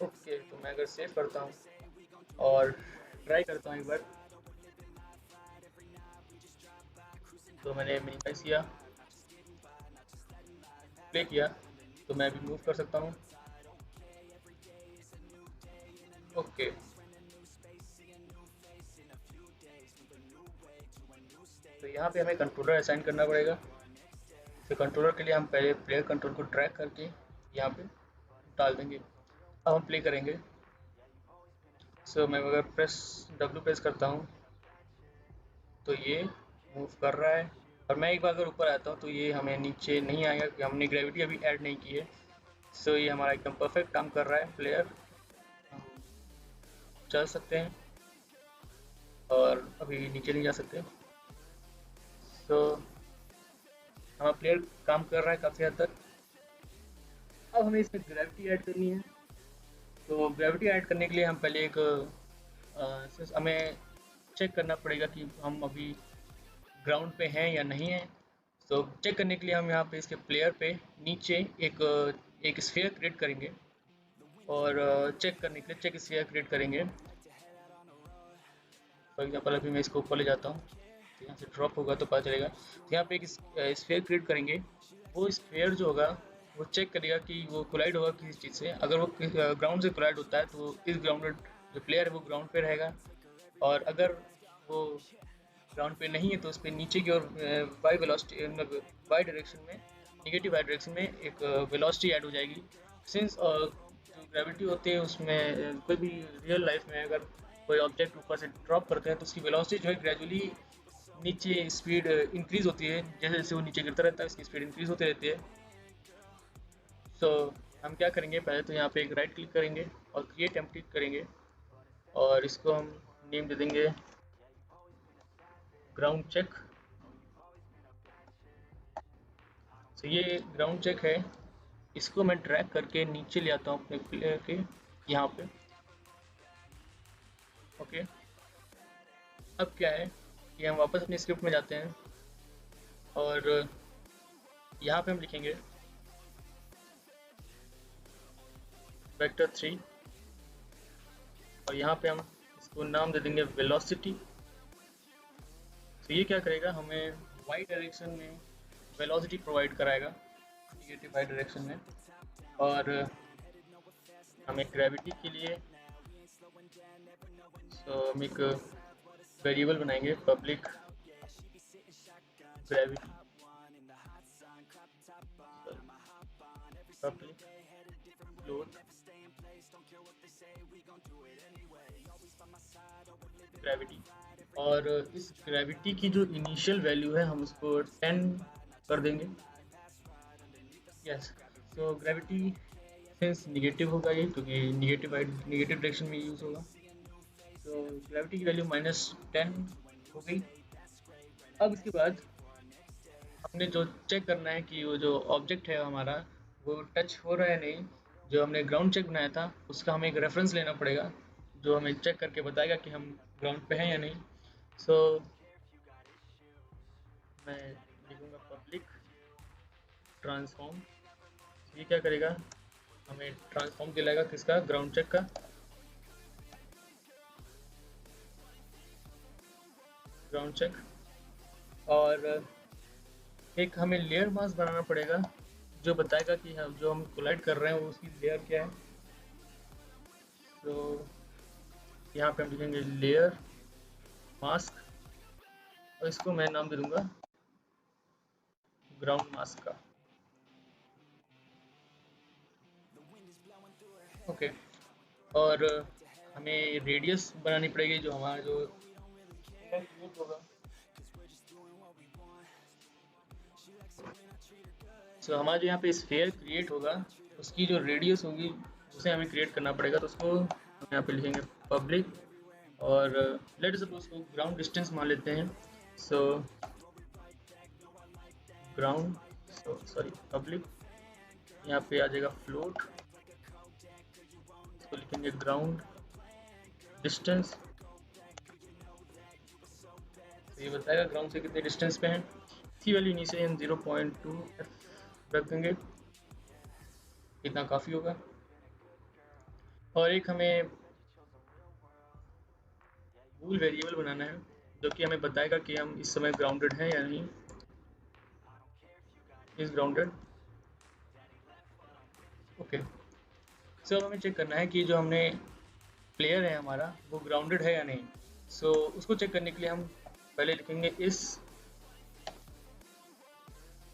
ओके, तो मैं अगर सेव करता हूँ और ट्राई करता हूँ एक बार, तो मैंने मिनिमाइज किया, प्ले किया, तो मैं भी मूव कर सकता हूँ। ओके, तो यहाँ पे हमें कंट्रोलर असाइन करना पड़ेगा। तो कंट्रोलर के लिए हम पहले प्लेयर कंट्रोल को ट्रैक करके यहाँ पे डाल देंगे। अब हम प्ले करेंगे। सो मैं अगर W प्रेस करता हूँ तो ये मूव कर रहा है, और मैं एक बार अगर ऊपर आता हूँ तो ये हमें नीचे नहीं आएगा क्योंकि हमने ग्रेविटी अभी ऐड नहीं की है। सो ये हमारा एकदम परफेक्ट काम कर रहा है। प्लेयर चल सकते हैं और अभी नीचे नहीं जा सकते। सो हमारा प्लेयर काम कर रहा है काफ़ी हद तक। अब हमें इसमें ग्रेविटी ऐड करनी है। तो ग्रेविटी ऐड करने के लिए हम पहले एक हमें चेक करना पड़ेगा कि हम अभी ग्राउंड पे हैं या नहीं है। तो चेक करने के लिए हम यहाँ पे इसके प्लेयर पे नीचे एक स्फीयर क्रिएट करेंगे, और चेक करने के लिए चेक स्फीयर क्रिएट करेंगे। फॉर एग्जांपल अभी मैं इसको ऊपर ले जाता हूँ तो यहाँ से ड्रॉप होगा तो पता चलेगा। तो यहाँ पे एक स्फीयर क्रिएट करेंगे। वो स्फीयर जो होगा वो चेक करेगा कि वो कोलाइड होगा किसी चीज़ से। अगर वो ग्राउंड से कोलाइड होता है तो इस ग्राउंड जो प्लेयर है वो ग्राउंड पे रहेगा, और अगर वो ग्राउंड पे नहीं है तो उस पर नीचे की ओर वाई वेलोसिटी मतलब वाई डायरेक्शन में, निगेटिव वाई डायरेक्शन में एक वेलोसिटी ऐड हो जाएगी। सिंस जो ग्रेविटी होती है उसमें कोई भी रियल लाइफ में अगर कोई ऑब्जेक्ट ऊपर से ड्रॉप करते हैं तो उसकी वेलोसिटी जो है ग्रेजुअली नीचे स्पीड इंक्रीज होती है। जैसे जैसे वो नीचे गिरता रहता है उसकी स्पीड इंक्रीज होती रहती है। सो हम क्या करेंगे, पहले तो यहाँ पे एक राइट क्लिक करेंगे और क्रिएट एम्प्टी करेंगे, और इसको हम नेम दे देंगे ग्राउंड चेक। तो ये ग्राउंड चेक है, इसको मैं ड्रैग करके नीचे ले आता हूँ अपने प्लेयर के यहाँ पे। ओके, अब क्या है कि हम वापस अपनी स्क्रिप्ट में जाते हैं, और यहाँ पे हम लिखेंगे वेक्टर 3, और यहाँ पे हम इसको नाम दे देंगे वेलोसिटी। तो ये क्या करेगा, हमें वाई डायरेक्शन में वेलोसिटी प्रोवाइड कराएगा, निगेटिव वाई डायरेक्शन में। और हमें ग्रेविटी के लिए हम एक वेरिएबल बनाएंगे public gravity, public float gravity, और इस ग्रेविटी की जो इनिशियल वैल्यू है हम उसको 10 कर देंगे। यस, तो ग्रेविटी सिंस निगेटिव होगा ये, क्योंकि निगेटिव डायरेक्शन में यूज़ होगा। तो ग्रेविटी की वैल्यू -10 हो गई। अब इसके बाद हमने जो चेक करना है कि वो जो ऑब्जेक्ट है हमारा वो टच हो रहा है नहीं। जो हमने ग्राउंड चेक बनाया था उसका हमें एक रेफरेंस लेना पड़ेगा जो हमें चेक करके बताएगा कि हम ग्राउंड पे हैं या नहीं। सो मैं लिखूँगा पब्लिक ट्रांसफॉर्म। ये क्या करेगा, हमें ट्रांसफॉर्म दिलाएगा किसका, ग्राउंड चेक का। ग्राउंड चेक, और एक हमें लेयर मास्क बनाना पड़ेगा जो बताएगा कि हम जो हम कोलाइड कर रहे हैं वो उसकी लेयर क्या है। तो यहाँ पे हम लिखेंगे लेयर मास्क, और इसको मैं नाम दे दूंगा ग्राउंड मास्क का। ओके, और हमें रेडियस बनानी पड़ेगी जो हमारा जो क्रिएट होगा। सो हमारा जो यहाँ पे स्फीयर क्रिएट होगा उसकी जो रेडियस होगी उसे हमें क्रिएट करना पड़ेगा। तो उसको हम यहाँ पे लिखेंगे पब्लिक, और लेट सपोज उसको ग्राउंड डिस्टेंस मान लेते हैं। सो ग्राउंड, सॉरी पब्लिक, यहाँ पे आ जाएगा फ्लोट, इसको लिखेंगे ग्राउंड डिस्टेंस। तो ये बताएगा ग्राउंड से कितने डिस्टेंस पे हैं। थी वैल्यू नीचे हम 0.2 रख देंगे, इतना काफ़ी होगा। और एक हमें बूल वेरिएबल बनाना है जो कि हमें बताएगा कि हम इस समय ग्राउंडेड हैं या नहीं। Is grounded, okay. सो हमें चेक करना है कि जो हमने प्लेयर है हमारा वो ग्राउंडेड है या नहीं। सो उसको चेक करने के लिए हम पहले लिखेंगे इस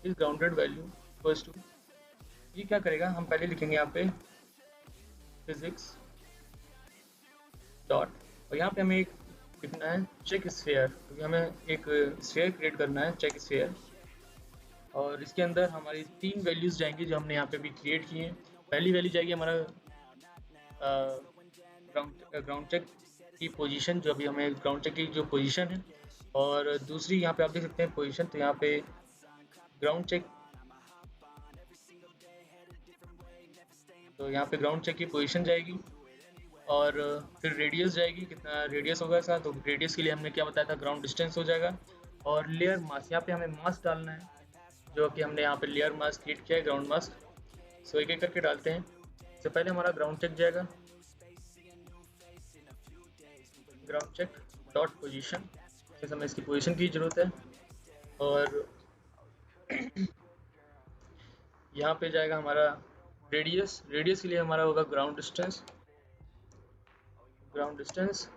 ग्राउंडेड वैल्यू इक्वल्स टू, ये क्या करेगा, हम पहले लिखेंगे यहाँ पे फिजिक्स डॉट, और यहाँ पे हमें एक लिखना है चेक स्फीयर, क्योंकि हमें एक स्फीयर क्रिएट करना है चेक स्फीयर। और इसके अंदर हमारी 3 वैल्यूज़ जाएंगी जो हमने यहाँ पे भी क्रिएट की हैं। पहली वैल्यू जाएगी हमारा ग्राउंड चेक की पोजीशन, जो अभी हमें ग्राउंड चेक की जो पोजीशन है। और दूसरी यहाँ पे आप देख सकते हैं पोजीशन, तो यहाँ पे ग्राउंड चेक, तो यहाँ पे ग्राउंड चेक की पोजीशन जाएगी। और फिर रेडियस जाएगी, कितना रेडियस होगा इसका, तो रेडियस के लिए हमने क्या बताया था, ग्राउंड डिस्टेंस हो जाएगा। और लेयर मास, यहाँ पे हमें मास डालना है जो कि हमने यहाँ पे लेयर मास क्रिएट किया है, ग्राउंड मास। सो एक एक करके डालते हैं। सबसे पहले हमारा ग्राउंड चेक जाएगा, ग्राउंड चेक डॉट पोजीशन, इस हमें इसकी पोजीशन की ज़रूरत है। और यहाँ पे जाएगा हमारा रेडियस, रेडियस के लिए हमारा होगा ग्राउंड डिस्टेंस, ग्राउंड डिस्टेंस।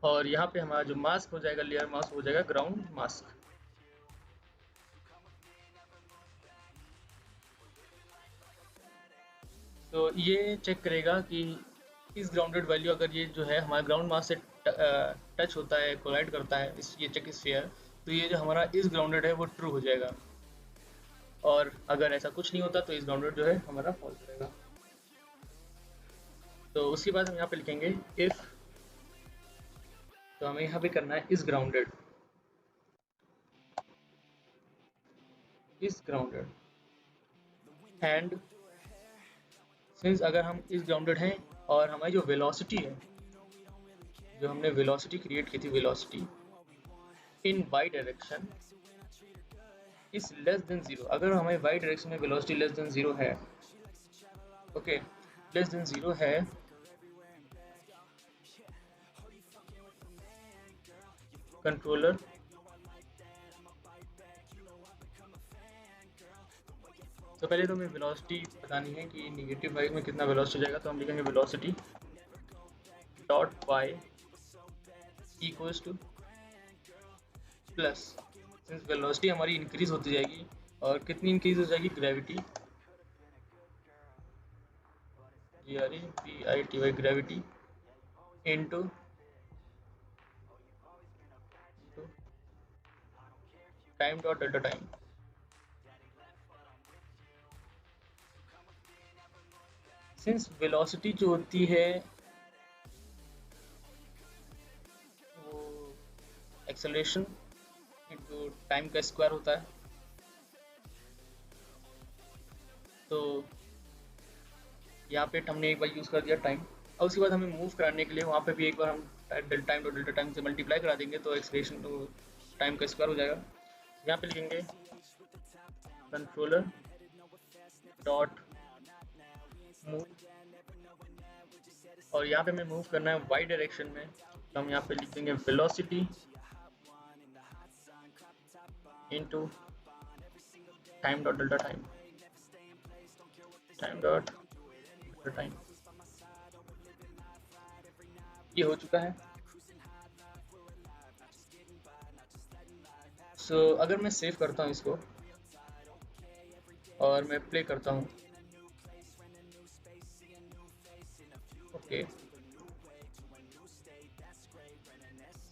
और यहाँ पे हमारा जो मास्क हो जाएगा, लेयर मास्क हो जाएगा ग्राउंड मास्क। तो ये चेक करेगा कि इस ग्राउंडेड वैल्यू अगर ये जो है हमारा ग्राउंड मास से टच होता है, कोलाइड करता है इस ये चेक स्फीयर, तो ये जो हमारा इस ग्राउंडेड है वो ट्रू हो जाएगा। और अगर ऐसा कुछ नहीं होता तो इस ग्राउंडेड जो है हमारा फॉल्स रहेगा। तो उसके बाद हम यहाँ पे लिखेंगे इफ, तो हमें यहाँ पे करना है इस ग्राउंडेड, इस ग्राउंडेड एंड सिंस अगर हम इस ग्राउंडेड हैं और हमारी जो वेलोसिटी है, जो हमने वेलोसिटी क्रिएट की थी, velocity in Y direction is less than 0, अगर हमारी वाई डायरेक्शन में वेलोसिटी लेस देन 0 है, ओके, लेस देन 0 है, कंट्रोलर तो पहले तो हमें वेलोसिटी बतानी है कि निगेटिव वाई में कितना वेलोसिटी जाएगा। तो हम लिखेंगे velocity dot Y equals to plus, since velocity हमारी इंक्रीज होती जाएगी, और कितनी इंक्रीज हो जाएगी, gravity, GRAVITY, gravity into time dot delta time. Since velocity जो होती है वो एक्सेलरेशन इनटू टाइम का स्क्वायर होता है, तो यहाँ पे हमने एक बार यूज़ कर दिया टाइम, और उसके बाद हमें मूव कराने के लिए वहाँ पे भी एक बार हम टाइम डॉट डेल्टा टाइम से मल्टीप्लाई करा देंगे, तो एक्सेलरेशन तो टाइम का स्क्वायर हो जाएगा। यहाँ पे लिखेंगे कंट्रोलर डॉट मूव, और यहाँ पे हमें मूव करना है वाई डायरेक्शन में, तो हम यहाँ पे लिख देंगे velocity into time dot delta time, time dot delta time. ये हो चुका है। सो अगर मैं सेव करता हूँ इसको और मैं प्ले करता हूँ, ओके,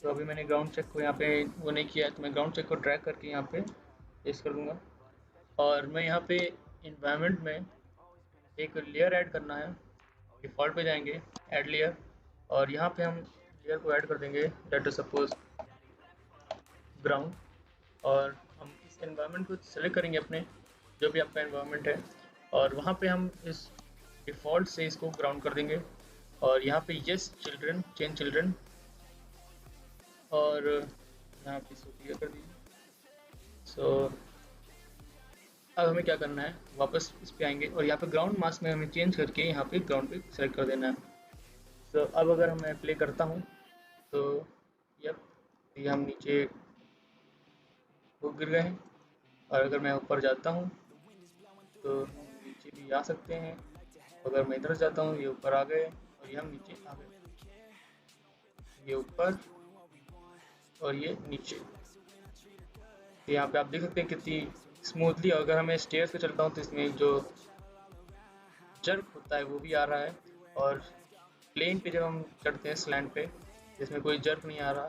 तो अभी मैंने ग्राउंड चेक को यहाँ पे वो नहीं किया है, तो मैं ग्राउंड चेक को ड्रैग करके यहाँ पे पेस्ट कर दूँगा। और मैं यहाँ पे इन्वायरमेंट में एक लेयर ऐड करना है। डिफ़ॉल्ट पे जाएंगे, ऐड लेयर, और यहाँ पे हम लेयर को ऐड कर देंगे, लेट अस सपोज ग्राउंड। और हम इस एनवायरनमेंट को सेलेक्ट करेंगे अपने, जो भी आपका एनवायरनमेंट है, और वहाँ पे हम इस डिफ़ॉल्ट से इसको ग्राउंड कर देंगे। और यहाँ पे यस चिल्ड्रन, चेंज चिल्ड्रन, और यहाँ पे इसको क्लियर कर दीजिए। सो अब हमें क्या करना है, वापस इस पे आएंगे और यहाँ पे ग्राउंड मास्क में हमें चेंज करके यहाँ पे ग्राउंड पे सेलेक्ट कर देना है। सो अब अगर मैं प्ले करता हूँ तो यप, ये हम नीचे वो गिर गए हैं। और अगर मैं ऊपर जाता हूँ तो हम नीचे भी आ सकते हैं। अगर मैं इधर जाता हूँ, ये ऊपर आ गए और ये हम नीचे आ गए, ये ऊपर और ये नीचे। तो यहाँ पे आप देख सकते हैं कितनी स्मूथली। अगर मैं स्टेयर्स पे चलता हूँ तो इसमें जो जर्क होता है वो भी आ रहा है, और प्लेन पे जब हम चढ़ते हैं स्लैंट पे, जिसमें कोई जर्क नहीं आ रहा।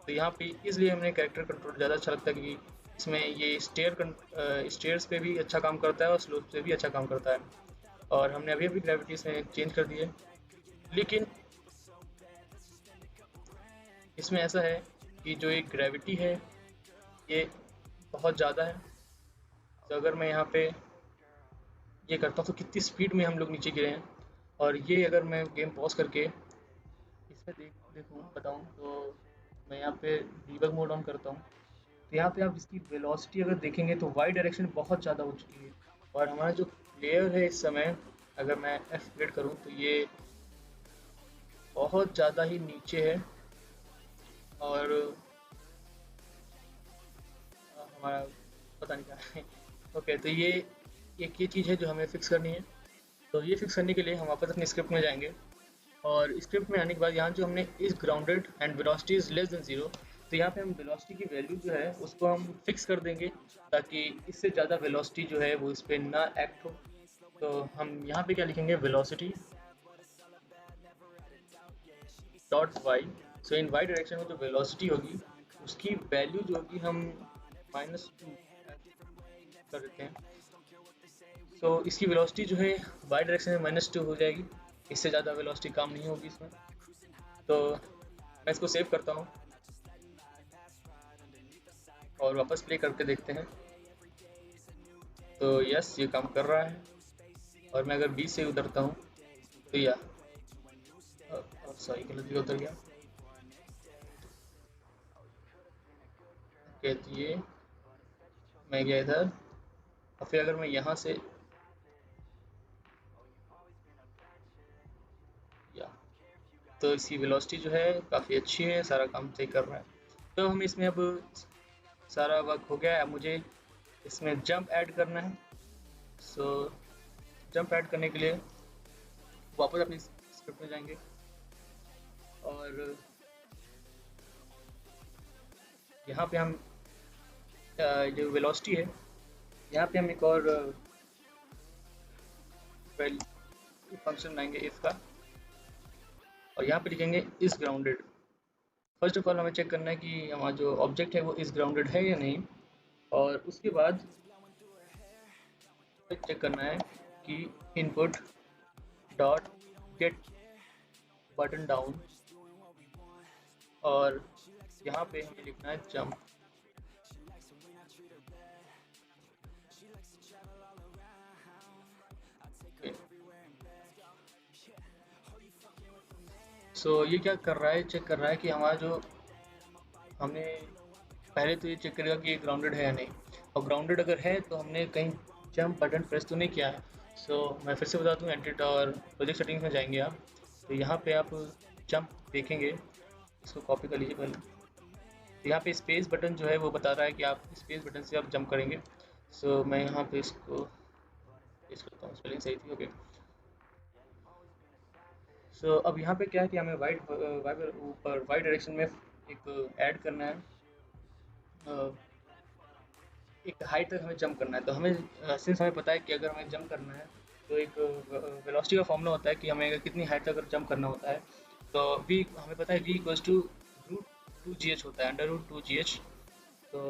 तो यहाँ पे इसलिए हमें कैरेक्टर कंट्रोल ज़्यादा अच्छा लगता है, क्योंकि इसमें ये स्टेयर्स पे भी अच्छा काम करता है और स्लोप पे भी अच्छा काम करता है। और हमने अभी अभी ग्रेविटी इसमें चेंज कर दी है, लेकिन इसमें ऐसा है कि जो एक ग्रेविटी है ये बहुत ज़्यादा है। तो अगर मैं यहाँ पे ये करता हूँ तो कितनी स्पीड में हम लोग नीचे गिरे हैं। और ये अगर मैं गेम पॉज करके इसमें देखूँ बताऊँ, तो मैं यहाँ पे डीबग मोड ऑन करता हूँ, तो यहाँ पे आप इसकी वेलोसिटी अगर देखेंगे तो वाई डायरेक्शन बहुत ज़्यादा हो चुकी है। और हमारा जो प्लेयर है इस समय, अगर मैं एफ क्लिक करूँ तो ये बहुत ज़्यादा ही नीचे है। और हमारा पता नहीं क्या है। ओके, तो ये एक ये चीज़ है जो हमें फिक्स करनी है। तो ये फिक्स करने के लिए हम वापस अपनी स्क्रिप्ट में जाएंगे, और स्क्रिप्ट में आने के बाद यहाँ जो हमने इस grounded and velocity is less than 0, तो यहाँ पे हम वेलोसिटी की वैल्यू जो है उसको हम फिक्स कर देंगे, ताकि इससे ज़्यादा वेलोसिटी जो है वो इस पर ना एक्ट हो। तो हम यहाँ पे क्या लिखेंगे, वेलोसिटी डॉट वाई। सो इन वाई डायरेक्शन में जो वेलोसिटी होगी उसकी वैल्यू जो होगी हम -2 कर देते हैं। तो इसकी वेलोसिटी जो है वाई डायरेक्शन में -2 हो जाएगी, इससे ज़्यादा वेलोसिटी काम नहीं होगी इसमें। तो मैं इसको सेव करता हूँ और वापस प्ले करके देखते हैं। तो यस, ये काम कर रहा है। और मैं अगर 20 से उतरता हूँ तो या सॉरी गलत जगह उतर गया। ओके, तो ये मैं गया इधर, और फिर अगर मैं यहाँ से या, तो इसकी वेलोसिटी जो है काफ़ी अच्छी है, सारा काम सही कर रहा है। तो हम इसमें अब सारा वर्क हो गया है। अब मुझे इसमें जंप ऐड करना है। सो जंप ऐड करने के लिए वापस अपनी स्क्रिप्ट में जाएंगे, और यहाँ पे हम जो वेलोसिटी है यहाँ पे हम एक और फंक्शन बनाएंगे इफ का, और यहाँ पे लिखेंगे is grounded. First of all हमें चेक करना है कि हमारा जो ऑब्जेक्ट है वो इज ग्राउंडेड है या नहीं, और उसके बाद चेक करना है कि input dot gate button down, और यहाँ पे हमें लिखना है जंप। सो ये क्या कर रहा है, चेक कर रहा है कि हमारा जो हमने पहले तो ये चेक करेगा कि ये ग्राउंडेड है या नहीं, और ग्राउंडेड अगर है तो हमने कहीं जंप बटन प्रेस तो नहीं किया है। सो मैं फिर से बता दूँ, एडिट और प्रोजेक्ट सेटिंग्स में जाएंगे आप, तो यहाँ पे आप जंप देखेंगे, इसको कॉपी कर लीजिए पहले। तो यहाँ पे स्पेस बटन जो है वो बता रहा है कि आप स्पेस बटन से आप जंप करेंगे। सो मैं यहाँ पे इसको पेस्ट करता हूँ, स्पेलिंग सही थी। ओके, सो अब यहाँ पे क्या है कि हमें ऊपर वाइट डायरेक्शन में एक ऐड करना है, एक हाइट तक हमें जंप करना है। तो हमें सिंस हमें पता है कि अगर हमें जंप करना है तो एक वेलोसिटी का फॉर्मूला होता है कि हमें कितनी हाइट तक जंप करना होता है। तो वी हमें पता है v equals to root 2gh होता है, √2gh। तो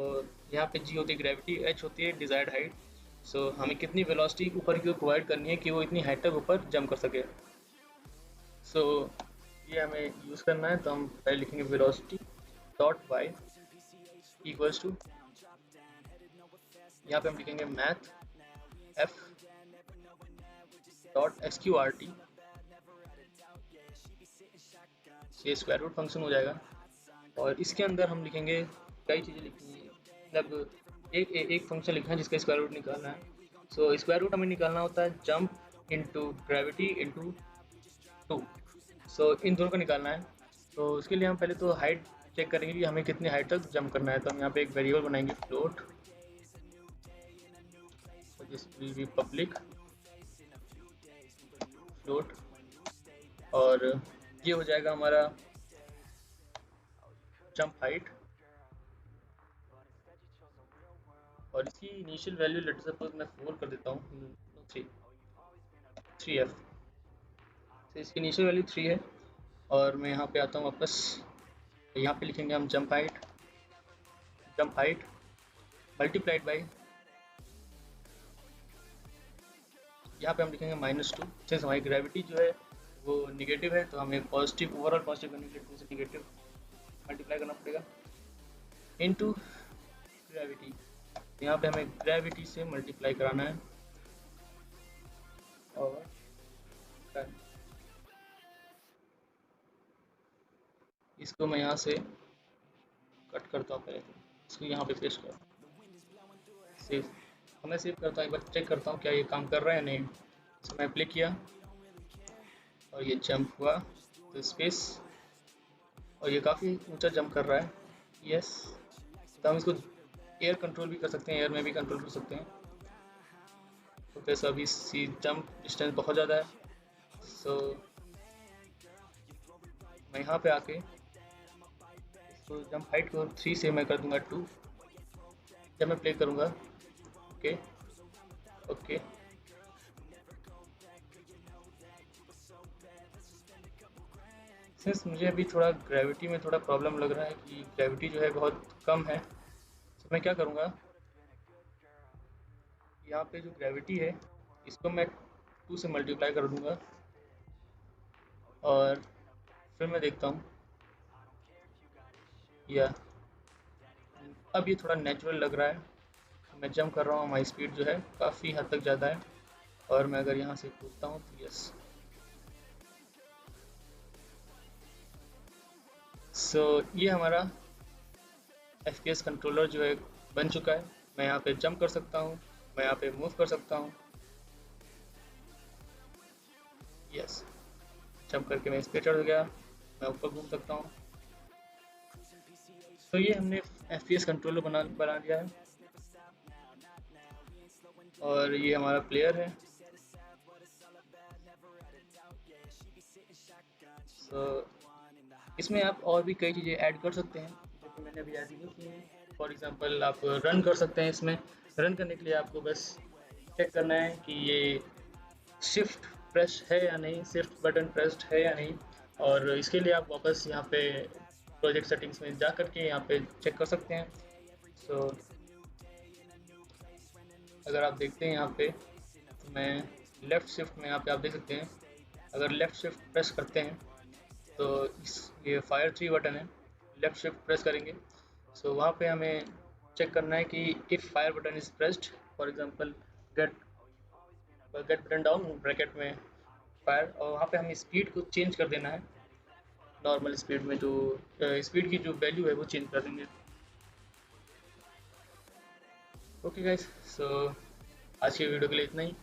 यहाँ पे g होती है ग्रेविटी, h होती है डिजायर्ड हाइट। सो हमें कितनी वेलोसिटी ऊपर की ओर प्रोवाइड करनी है कि वो इतनी हाइट तक ऊपर जंप कर सके। सो ये हमें यूज़ करना है, तो हम पहले लिखेंगे velocity dot Y equals to, यहाँ पे हम लिखेंगे मैथ एफ डॉट SQRT, ये स्क्वायर रूट फंक्शन हो जाएगा। और इसके अंदर हम लिखेंगे कई चीज़ें लिखनी है, मतलब एक फंक्शन लिखना है जिसका स्क्वायर रूट निकालना है। सो स्क्वायर रूट हमें निकालना होता है जंप इनटू ग्रेविटी इनटू 2। सो इन दोनों का निकालना है। तो उसके लिए हम पहले तो हाइट चेक करेंगे कि हमें कितनी हाइट तक जंप करना है। तो हम यहाँ पे एक वेरिएबल बनाएंगे float, this will be public float, और ये हो जाएगा हमारा जंप हाइट। और इसकी इनिशियल वैल्यू लेट सपोज मैं 4 कर देता हूँ, 3f। तो इसकी इनिशियल वैल्यू 3 है। और मैं यहाँ पे आता हूँ वापस, यहाँ पे लिखेंगे हम जंप हाइट मल्टीप्लाइड बाई, यहाँ पे हम लिखेंगे -2। सिंस हमारी ग्रेविटी जो है वो निगेटिव है, तो हमें पॉजिटिव, ओवरऑल पॉजिटिव करने के लिए 2 से निगेटिव मल्टीप्लाई करना पड़ेगा इनटू ग्रेविटी। यहाँ पे हमें ग्रेविटी से मल्टीप्लाई कराना है और इसको मैं यहाँ से कट करता हूँ, पहले इसको यहाँ पे पेस्ट करता हूँ, सेव। मैं सेव करता हूँ, एक बार चेक करता हूँ क्या ये काम कर रहा है या नहीं। इसको मैं अप्लाई किया और ये जंप हुआ तो स्पेस, और ये काफ़ी ऊंचा जंप कर रहा है। यस, तो हम इसको एयर कंट्रोल भी कर सकते हैं, एयर में भी कंट्रोल कर सकते हैं। तो कैसे अभी सी जंप डिस्टेंस बहुत ज़्यादा है। सो मैं यहाँ पे आके इसको जंप हाइट को 3 से मैं कर दूंगा 2। जब मैं प्ले करूँगा, ओके ओके, सिंस मुझे अभी थोड़ा ग्रेविटी में थोड़ा प्रॉब्लम लग रहा है कि ग्रेविटी जो है बहुत कम है, तो मैं क्या करूँगा, यहाँ पे जो ग्रेविटी है इसको मैं 2 से मल्टीप्लाई कर दूँगा और फिर मैं देखता हूँ या अब ये थोड़ा नेचुरल लग रहा है। मैं जंप कर रहा हूँ, हमारी स्पीड जो है काफ़ी हद तक ज़्यादा है। और मैं अगर यहाँ से कूदता हूँ तो यस, सो ये हमारा FPS कंट्रोलर जो है बन चुका है। मैं यहाँ पे जंप कर सकता हूँ, मैं यहाँ पे मूव कर सकता हूँ। यस, जंप करके मैं इस पे चढ़ गया, मैं ऊपर घूम सकता हूँ। तो ये हमने FPS कंट्रोलर बना दिया है। और ये हमारा प्लेयर है। तो इसमें आप और भी कई चीज़ें ऐड कर सकते हैं जो कि मैंने अभी ऐड नहीं की हैं। फॉर एग्जांपल आप रन कर सकते हैं। इसमें रन करने के लिए आपको बस चेक करना है कि ये शिफ्ट प्रेस है या नहीं, शिफ्ट बटन प्रेस्ड है या नहीं। और इसके लिए आप वापस यहाँ पे प्रोजेक्ट सेटिंग्स में जा कर के यहाँ पे चेक कर सकते हैं। सो अगर आप देखते हैं यहाँ पे, तो मैं लेफ़्ट शिफ्ट में यहाँ पे आप देख सकते हैं, अगर लेफ़्ट शिफ्ट प्रेस करते हैं तो ये फायर 3 बटन है, लेफ़्ट शिफ्ट प्रेस करेंगे। सो वहाँ पे हमें चेक करना है कि if fire button is pressed, for example get button down bracket में फायर, और वहाँ पे हमें स्पीड को चेंज कर देना है। नॉर्मल स्पीड में जो स्पीड की जो वैल्यू है वो चेंज कर देंगे। ओके गाइस, सो आज की वीडियो के लिए इतना ही।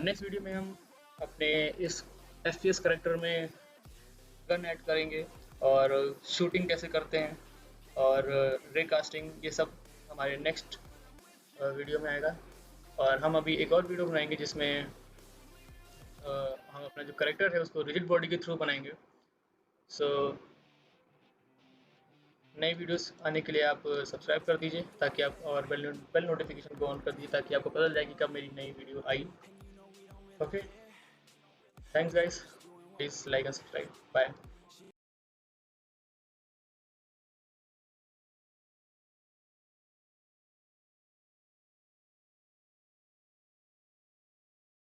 नेक्स्ट वीडियो में हम अपने इस FPS करेक्टर में गन ऐड करेंगे और शूटिंग कैसे करते हैं और रिकास्टिंग, ये सब हमारे नेक्स्ट वीडियो में आएगा। और हम अभी एक और वीडियो बनाएंगे जिसमें हम अपना जो करेक्टर है उसको रिजिड बॉडी के थ्रू बनाएंगे। सो नई वीडियोस आने के लिए आप सब्सक्राइब कर दीजिए ताकि आप, और बेल नोटिफिकेशन को ऑन कर दीजिए ताकि आपको पता चल जाए कि कब मेरी नई वीडियो आई। Okay, thanks guys, please like and subscribe, bye.